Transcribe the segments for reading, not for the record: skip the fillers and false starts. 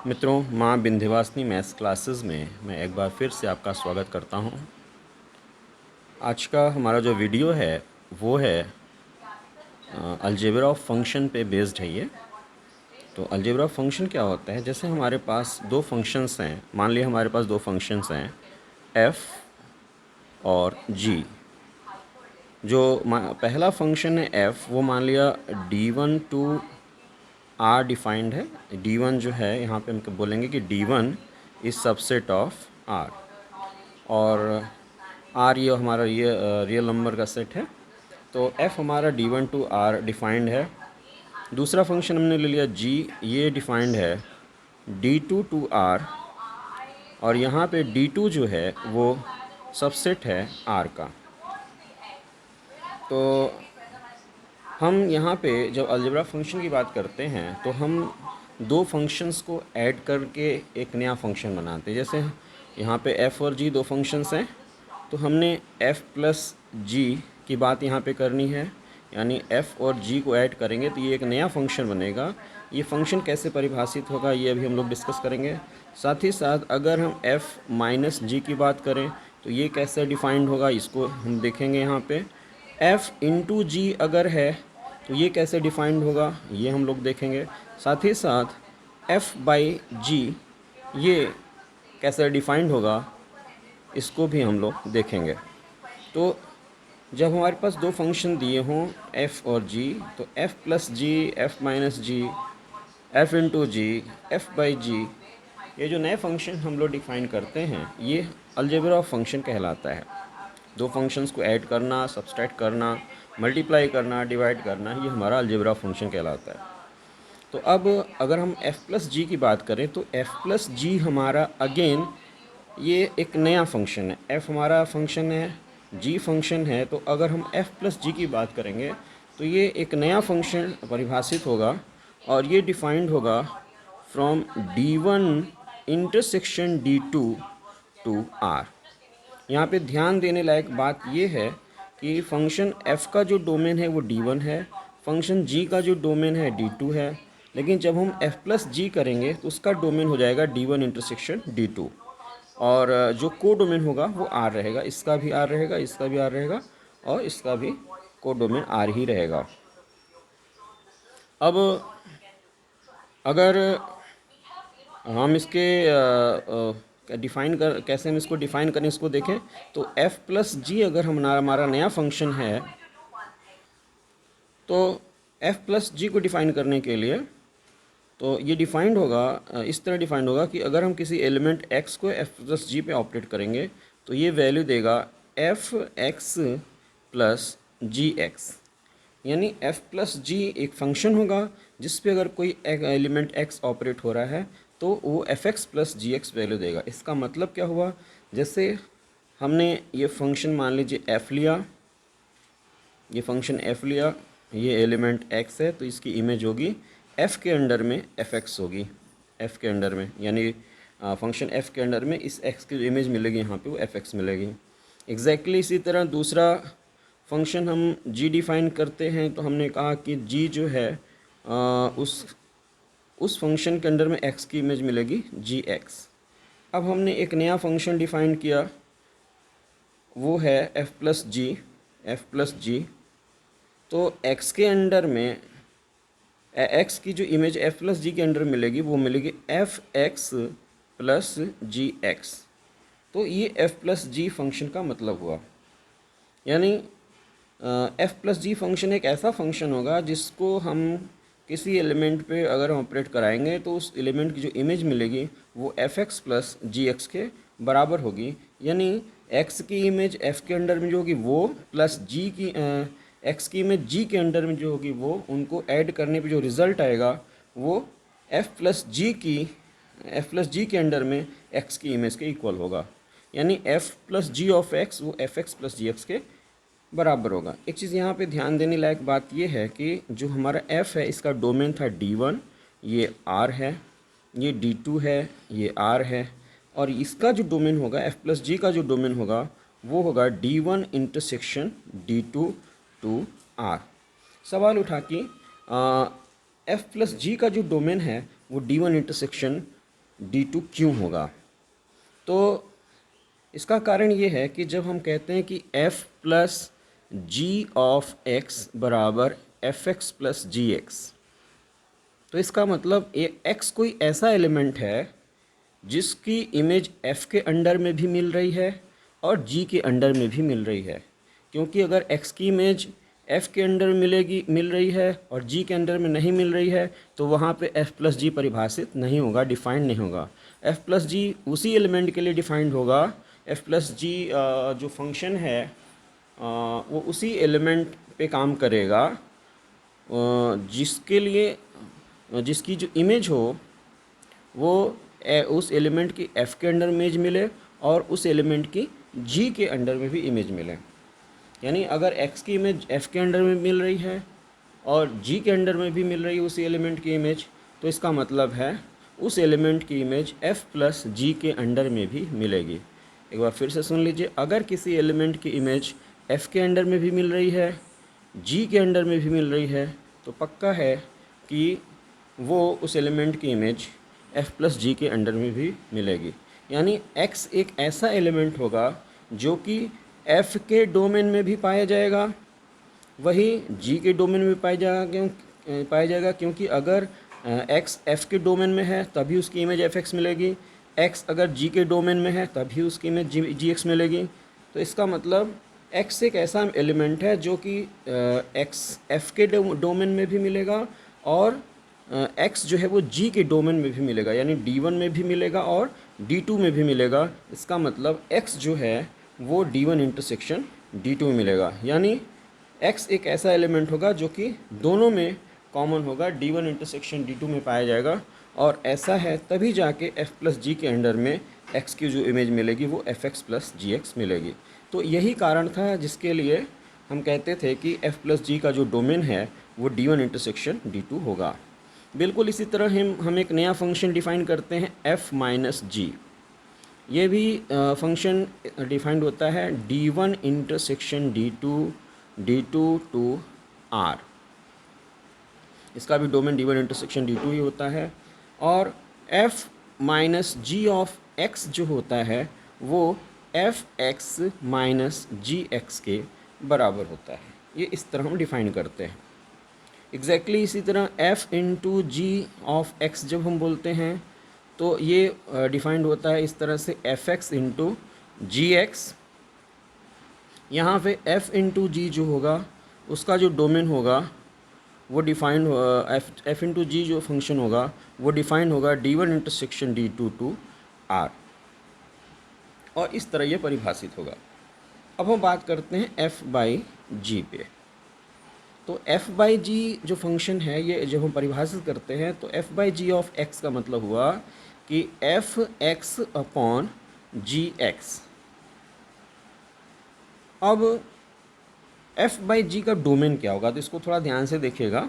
मित्रों, माँ Vindhyavasini maths classes में मैं एक बार फिर से आपका स्वागत करता हूँ। आज का हमारा जो वीडियो है वो है अलजेब्रा ऑफ फंक्शन पे बेस्ड है ये। तो अलजेब्रा ऑफ फंक्शन क्या होता है? जैसे हमारे पास दो फंक्शंस हैं, मान लिया हमारे पास दो फंक्शंस हैं एफ़ और जी। जो पहला फंक्शन है एफ़, वो मान लिया D1 टू आर डिफाइंड है। D1 जो है यहाँ पे हम बोलेंगे कि D1 is subset of R, और आर ये हमारा ये रियल नंबर का सेट है। तो एफ़ हमारा D1 टू आर डिफाइंड है। दूसरा फंक्शन हमने ले लिया जी, ये डिफाइंड है D2 टू आर, और यहाँ पे D2 जो है वो सबसेट है आर का। तो हम यहाँ पे जब अलजेब्रा फंक्शन की बात करते हैं तो हम दो फंक्शंस को ऐड करके एक नया फंक्शन बनाते हैं। जैसे यहाँ पे एफ़ और जी दो फंक्शंस हैं, तो हमने एफ़ प्लस जी की बात यहाँ पे करनी है, यानी एफ़ और जी को ऐड करेंगे तो ये एक नया फंक्शन बनेगा। ये फंक्शन कैसे परिभाषित होगा ये अभी हम लोग डिस्कस करेंगे। साथ ही साथ अगर हम एफ़ माइनस जी की बात करें तो ये कैसे डिफाइंड होगा इसको हम देखेंगे। यहाँ पे एफ़ इंटू जी अगर है तो ये कैसे डिफाइंड होगा ये हम लोग देखेंगे। साथ ही साथ एफ़ बाई जी ये कैसे डिफाइंड होगा इसको भी हम लोग देखेंगे। तो जब हमारे पास दो फंक्शन दिए हों एफ़ और जी, तो F plus G, F minus G, F into G, F by G, ये जो नए फंक्शन हम लोग डिफाइन करते हैं ये अलजेब्रा ऑफ फंक्शन कहलाता है। दो फंक्शंस को ऐड करना, सब्सट्रैक्ट करना, मल्टीप्लाई करना, डिवाइड करना, ये हमारा अलजेब्रा ऑफ फंक्शन कहलाता है। तो अब अगर हम एफ़ प्लस जी की बात करें तो एफ़ प्लस जी हमारा अगेन ये एक नया फंक्शन है। एफ़ हमारा फंक्शन है, जी फंक्शन है। तो अगर हम एफ़ प्लस जी की बात करेंगे तो ये एक नया फंक्शन परिभाषित होगा, और ये डिफाइंड होगा from D1 intersection D2 to are. यहाँ पे ध्यान देने लायक बात ये है कि फंक्शन f का जो डोमेन है वो D1 है, फंक्शन g का जो डोमेन है D2 है, लेकिन जब हम f प्लस जी करेंगे तो उसका डोमेन हो जाएगा D1 इंटरसेक्शन D2, और जो को डोमेन होगा वो R रहेगा। इसका भी R रहेगा, इसका भी R रहेगा, और इसका भी को डोमेन R ही रहेगा। अब अगर हम इसके डिफ़ाइन कर कैसे हम इसको डिफ़ाइन करें इसको देखें, तो f प्लस जी अगर हमारा नया फंक्शन है तो f प्लस जी को डिफ़ाइन करने के लिए तो ये डिफ़ाइंड होगा, इस तरह डिफ़ाइंड होगा कि अगर हम किसी एलिमेंट x को f प्लस जी पे ऑपरेट करेंगे तो ये वैल्यू देगा f x plus G X. यानी f प्लस जी एक फंक्शन होगा जिस पे अगर कोई एलिमेंट x ऑपरेट हो रहा है तो वो F X plus G x value देगा। इसका मतलब क्या हुआ, जैसे हमने ये फंक्शन मान लीजिए f लिया, ये फंक्शन f लिया, ये एलिमेंट x है तो इसकी इमेज होगी f के अंडर में एफ एक्स होगी, f के अंडर में, यानी फंक्शन f के अंडर में इस x की इमेज मिलेगी, यहाँ पे वो एफ एक्स मिलेगी। एग्जैक्टली इसी तरह दूसरा फंक्शन हम g डिफ़ाइन करते हैं तो हमने कहा कि g जो है उस फंक्शन के अंडर में x की इमेज मिलेगी जी एक्स। अब हमने एक नया फंक्शन डिफ़ाइन किया, वो है f प्लस जी, एफ प्लस जी। तो x के अंडर में x की जो इमेज f प्लस जी के अंडर मिलेगी वो मिलेगी F X plus G X. तो ये f प्लस जी फंक्शन का मतलब हुआ, यानी एफ प्लस जी फंक्शन एक ऐसा फंक्शन होगा जिसको हम किसी एलिमेंट पे अगर हम ऑपरेट कराएंगे तो उस एलिमेंट की जो इमेज मिलेगी वो F X plus G X के बराबर होगी। यानी एक्स की इमेज एफ के अंडर में जो होगी वो प्लस जी की एक्स की इमेज जी के अंडर में जो होगी वो, उनको ऐड करने पे जो रिज़ल्ट आएगा वो एफ प्लस जी के अंडर में एक्स की इमेज के इक्वल होगा। यानी F plus G of X वो F X plus G X के बराबर होगा। एक चीज़ यहाँ पे ध्यान देने लायक बात ये है कि जो हमारा f है इसका डोमेन था D1, ये R है, ये D2 है, ये R है, और इसका जो डोमेन होगा f प्लस जी का जो डोमेन होगा वो होगा D1 intersection D2 to R। सवाल उठा कि f प्लस जी का जो डोमेन है वो D1 इंटरसेक्शन D2 क्यों होगा? तो इसका कारण ये है कि जब हम कहते हैं कि f plus G of x बराबर F X plus G X, तो इसका मतलब ये x कोई ऐसा एलिमेंट है जिसकी इमेज f के अंडर में भी मिल रही है और g के अंडर में भी मिल रही है। क्योंकि अगर x की इमेज f के अंडर में मिल रही है और g के अंडर में नहीं मिल रही है, तो वहाँ पे f प्लस जी परिभाषित नहीं होगा, डिफाइंड नहीं होगा। f प्लस जी उसी एलिमेंट के लिए डिफाइंड होगा। f प्लस जी जो फंक्शन है वो उसी एलिमेंट पे काम करेगा जिसके लिए जिसकी जो इमेज हो वो उस एलिमेंट की f के अंडर में इमेज मिले और उस एलिमेंट की g के अंडर में भी इमेज मिले। यानी अगर x की इमेज f के अंडर में मिल रही है और g के अंडर में भी मिल रही है उसी एलिमेंट की इमेज, तो इसका मतलब है उस एलिमेंट की इमेज f प्लस जी के अंडर में भी मिलेगी। एक बार फिर से सुन लीजिए, अगर किसी एलिमेंट की इमेज f के अंडर में भी मिल रही है, g के अंडर में भी मिल रही है, तो पक्का है कि वो उस एलिमेंट की इमेज f प्लस जी के अंडर में भी मिलेगी। यानी x एक ऐसा एलिमेंट होगा जो कि f के डोमेन में भी पाया जाएगा, वही g के डोमेन में पाया जाएगा क्योंकि अगर x f के डोमेन में है तभी उसकी इमेज fx मिलेगी, x अगर g के डोमेन में है तभी उसकी इमेज gx मिलेगी। तो इसका मतलब x एक ऐसा एलिमेंट है जो कि x f के डोमेन में भी मिलेगा और x जो है वो g के डोमेन में भी मिलेगा, यानी d1 में भी मिलेगा और d2 में भी मिलेगा। इसका मतलब x जो है वो d1 इंटरसेक्शन d2 में मिलेगा, यानी x एक ऐसा एलिमेंट होगा जो कि दोनों में कॉमन होगा, d1 इंटरसेक्शन d2 में पाया जाएगा। और ऐसा है तभी जाके f प्लस जी के अंडर में x की जो इमेज मिलेगी वो F X plus G x मिलेगी। तो यही कारण था जिसके लिए हम कहते थे कि f प्लस जी का जो डोमेन है वो d1 इंटरसेक्शन d2 होगा। बिल्कुल इसी तरह हम एक नया फंक्शन डिफ़ाइन करते हैं f माइनस जी। ये भी फंक्शन डिफाइंड होता है d1 intersection d2 to r। इसका भी डोमेन d1 इंटरसेक्शन d2 ही होता है। और f minus G of x जो होता है वो F X minus G X के बराबर होता है। ये इस तरह हम डिफ़ाइन करते हैं। एग्जैक्टली इसी तरह f into ji of x जब हम बोलते हैं तो ये डिफाइंड होता है इस तरह से F X into G x. यहाँ पे f इंटू जी जो होगा उसका जो डोमेन होगा वो डिफाइंड एफ इंटू जी जो फंक्शन होगा वो डिफाइंड होगा d1 intersection d2 to r, और इस तरह ये परिभाषित होगा। अब हम बात करते हैं f बाई जी पे। तो f बाई जी जो फंक्शन है ये जब हम परिभाषित करते हैं तो f by G of x का मतलब हुआ कि F X upon G X. अब f बाई जी का डोमेन क्या होगा, तो इसको थोड़ा ध्यान से देखिएगा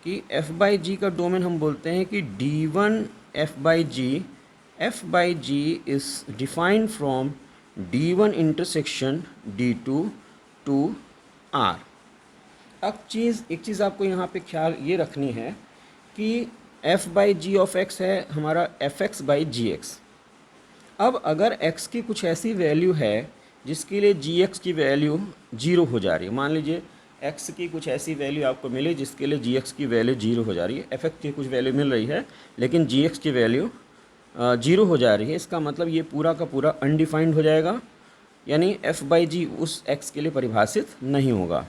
कि f बाई जी का डोमेन हम बोलते हैं कि d1 f by G is defined from d1 intersection d2 to r। अब एक चीज़ आपको यहाँ पे ख्याल ये रखनी है कि f by G of x है हमारा F X by G X. अब अगर x की कुछ ऐसी वैल्यू है जिसके लिए जी एक्स की वैल्यू जीरो हो जा रही है, मान लीजिए x की कुछ ऐसी वैल्यू आपको मिली जिसके लिए जी एक्स की वैल्यू जीरो हो जा रही है, एफ एक्स की कुछ वैल्यू मिल रही है लेकिन जी एक्स की वैल्यू जीरो हो जा रही है, इसका मतलब ये पूरा का पूरा अनडिफाइंड हो जाएगा, यानी f बाई जी उस x के लिए परिभाषित नहीं होगा।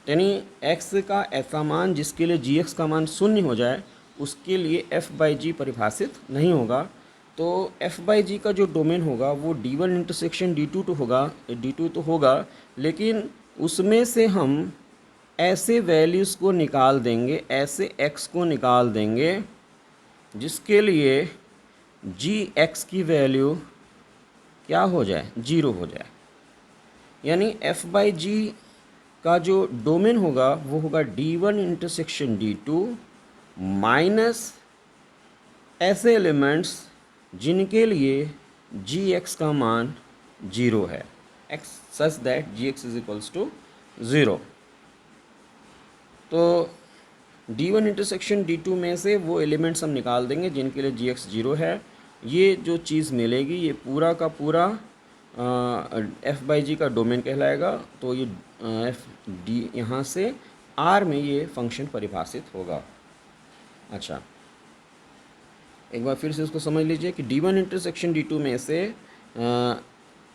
यानी x का ऐसा मान जिसके लिए जी एक्स का मान शून्य हो जाए उसके लिए f बाई जी परिभाषित नहीं होगा। तो f बाई जी का जो डोमेन होगा वो d1 इंटरसेक्शन d2 तो होगा, लेकिन उसमें से हम ऐसे वैल्यूज़ को निकाल देंगे, ऐसे x को निकाल देंगे जिसके लिए जी एक्स की वैल्यू क्या हो जाए, जीरो हो जाए। यानी f बाई जी का जो डोमेन होगा वो होगा d1 इंटरसेक्शन d2 माइनस ऐसे एलिमेंट्स जिनके लिए जी एक्स का मान जीरो है, x such that g x is equals to zero. तो D1 इंटरसेक्शन D2 में से वो एलिमेंट्स हम निकाल देंगे जिनके लिए Gx 0 है। ये जो चीज़ मिलेगी ये पूरा का पूरा एफ बाई जी का डोमेन कहलाएगा। तो ये एफ डी यहाँ से आर में ये फंक्शन परिभाषित होगा। अच्छा, एक बार फिर से इसको समझ लीजिए कि D1 इंटरसेक्शन D2 में से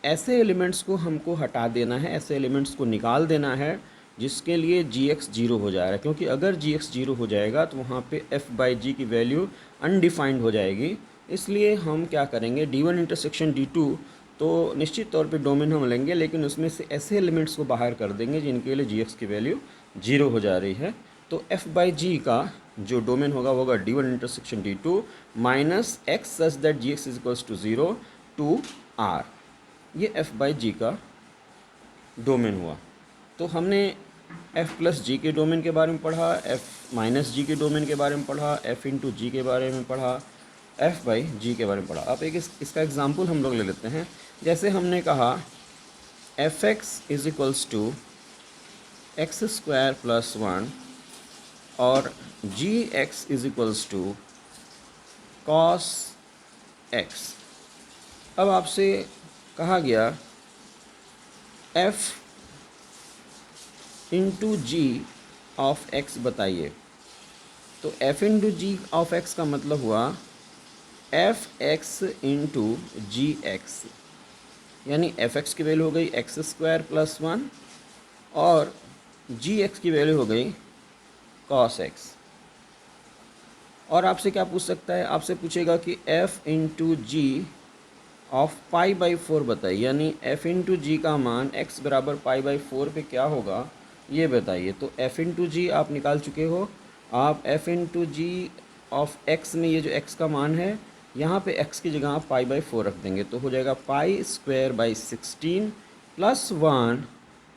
ऐसे एलिमेंट्स को हमको हटा देना है, ऐसे एलिमेंट्स को निकाल देना है जिसके लिए Gx 0 हो जाएगा, क्योंकि अगर Gx 0 हो जाएगा तो वहाँ पे f बाई जी की वैल्यू अनडिफाइंड हो जाएगी। इसलिए हम क्या करेंगे, D1 इंटरसेक्शन D2 तो निश्चित तौर पे डोमेन हम लेंगे, लेकिन उसमें से ऐसे एलिमेंट्स को बाहर कर देंगे जिनके लिए Gx की वैल्यू 0 हो जा रही है। तो f बाई जी का जो डोमेन होगा वो होगा D1 intersection D2 minus x such that Gx is equals to 0 to R। ये f बाई जी का डोमेन हुआ। तो हमने f प्लस जी के डोमेन के बारे में पढ़ा, f माइनस जी के डोमेन के बारे में पढ़ा, f इंटू जी के बारे में पढ़ा, f बाई जी के बारे में पढ़ा। अब एक इसका एग्जांपल हम लोग ले लेते हैं। जैसे हमने कहा F X is equals to X square plus 1 और G x is equals to cos X. अब आपसे कहा गया f into ji of X बताइए। तो f into ji of X का मतलब हुआ F X into G X, यानी एफ एक्स की वैल्यू हो गई एक्स स्क्वायर प्लस 1 और जी एक्स की वैल्यू हो गई कॉस एक्स। और आपसे क्या पूछ सकता है, आपसे पूछेगा कि f into ji of pi by 4 बताइए, यानी f इंटू जी का मान x बराबर पाई बाई 4 पे क्या होगा ये बताइए। तो f इंटू जी आप निकाल चुके हो, आप f into ji of x में ये जो x का मान है यहाँ पे x की जगह आप पाई बाई 4 रख देंगे, तो हो जाएगा pi square by 16 plus 1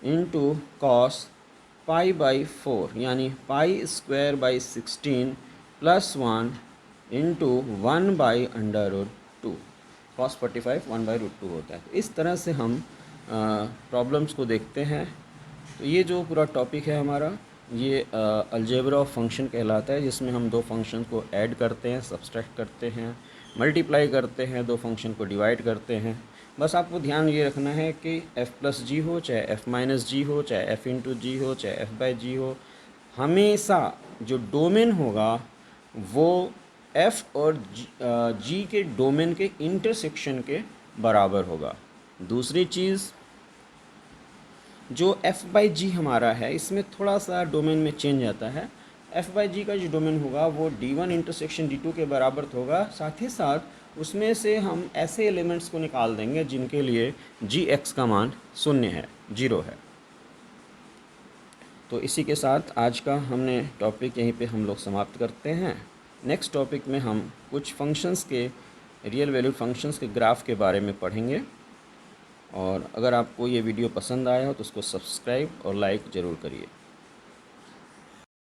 into cos pi by 4, यानी pi square by 16 plus 1 into 1 by under root 2। Cos 45 1 by root 2 होता है। तो इस तरह से हम प्रॉब्लम्स को देखते हैं। तो ये जो पूरा टॉपिक है हमारा ये अलजेब्रा ऑफ फंक्शन कहलाता है, जिसमें हम दो फंक्शन को ऐड करते हैं, सब्सट्रैक्ट करते हैं, मल्टीप्लाई करते हैं, दो फंक्शन को डिवाइड करते हैं। बस आपको ध्यान ये रखना है कि f प्लस जी हो, चाहे f माइनस जी हो, चाहे f इंटू जी हो, चाहे f बाई जी हो, हमेशा जो डोमेन होगा वो f और g के डोमेन के इंटरसेक्शन के बराबर होगा। दूसरी चीज़, जो f बाई जी हमारा है इसमें थोड़ा सा डोमेन में चेंज आता है। f बाई जी का जो डोमेन होगा वो D1 इंटरसेक्शन D2 के बराबर तो होगा, साथ ही साथ उसमें से हम ऐसे एलिमेंट्स को निकाल देंगे जिनके लिए Gx का मान 0 है, 0 है। तो इसी के साथ आज का हमने टॉपिक यहीं पे हम लोग समाप्त करते हैं। नेक्स्ट टॉपिक में हम कुछ फंक्शंस के, रियल वैल्यूड फंक्शंस के ग्राफ के बारे में पढ़ेंगे। और अगर आपको ये वीडियो पसंद आया हो तो उसको सब्सक्राइब और लाइक ज़रूर करिए।